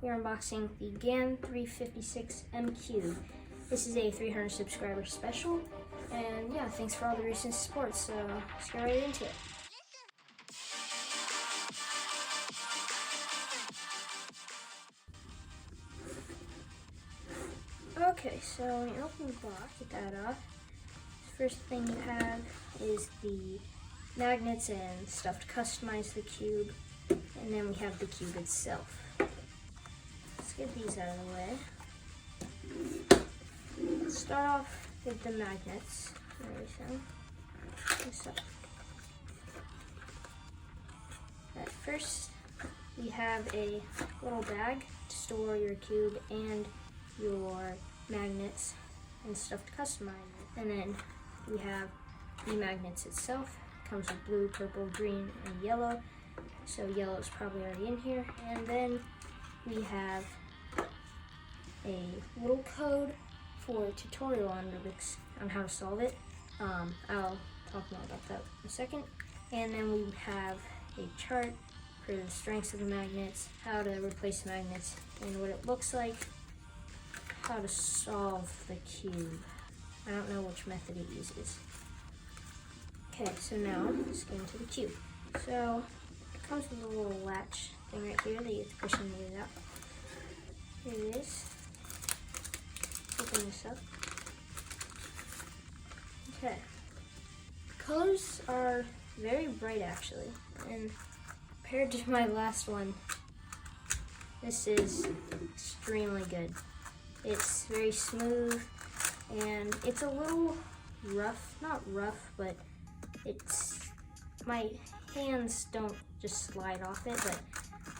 we are unboxing the GAN 356M Cube. This is a 300 subscriber special, and yeah, thanks for all the recent support, so let's get right into it. Okay, so when you open the box, get that off. First thing you have is the magnets and stuff to customize the cube, and then we have the cube itself. Let's get these out of the way. Let's start off with the magnets and everything. At first, we have a little bag to store your cube and your magnets and stuff to customize it. And then we have the magnets itself. It comes with blue, purple, green, and yellow. So yellow is probably already in here. And then we have a little code for a tutorial on Rubik's on how to solve it. I'll talk more about that in a second. And then we have a chart for the strengths of the magnets, how to replace the magnets, and what it looks like, how to solve the cube. I don't know which method it uses. Okay, so now let's get into the cube. So it comes with a little latch thing right here that you have to push and get it out. Here it is. Open this up. Okay. Colors are very bright actually, and compared to my last one, this is extremely good. It's very smooth, and it's a little rough, not rough, but my hands don't just slide off it, but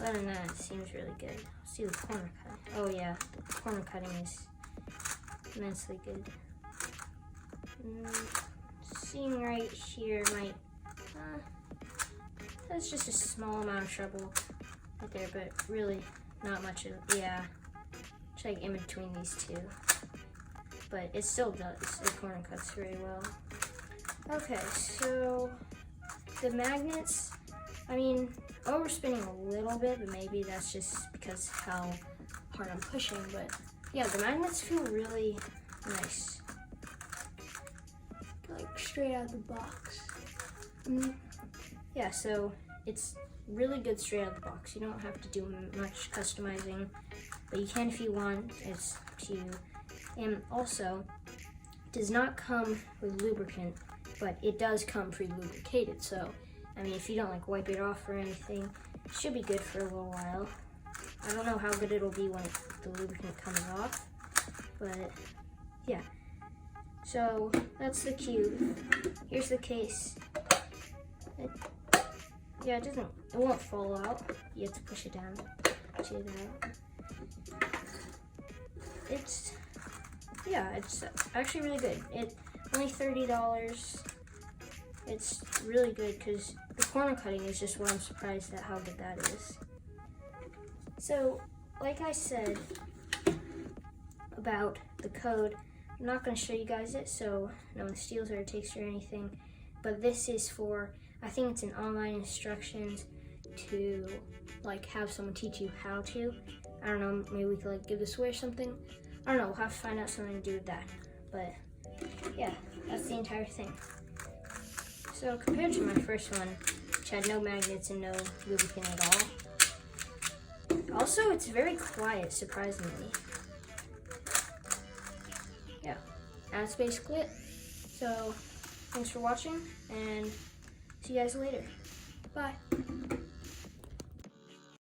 other than that, it seems really good. Let's see the corner cut. Oh yeah, the corner cutting is immensely good. Seeing right here might, that's just a small amount of trouble right there, but really not much of, yeah, it's like in between these two. But it still does, the corner cuts very well. Okay, so the magnets, I mean, overspinning a little bit, but maybe that's just because how hard I'm pushing, but yeah, the magnets feel really nice. Like straight out of the box. Yeah, so it's really good straight out of the box. You don't have to do much customizing, but you can if you want. It's up to you. And also, it does not come with lubricant, but it does come pre-lubricated. So, I mean, if you don't like wipe it off or anything, it should be good for a little while. I don't know how good it'll be when the lubricant comes off, but yeah. So that's the cube. Here's the case. It won't fall out. You have to push it down to that. It's actually really good. It's only $30. It's really good because the corner cutting is just what I'm surprised at how good that is. So, like I said about the code, I'm not going to show you guys it, so no one steals or takes or anything, but this is for, I think it's an online instructions to like have someone teach you how to. I don't know, maybe we could like give this away or something. I don't know, we'll have to find out something to do with that. But yeah, that's the entire thing. So compared to my first one, which had no magnets and no lubricant at all, also it's very quiet, surprisingly. Yeah, that's basically it. So thanks for watching, and see you guys later. Bye.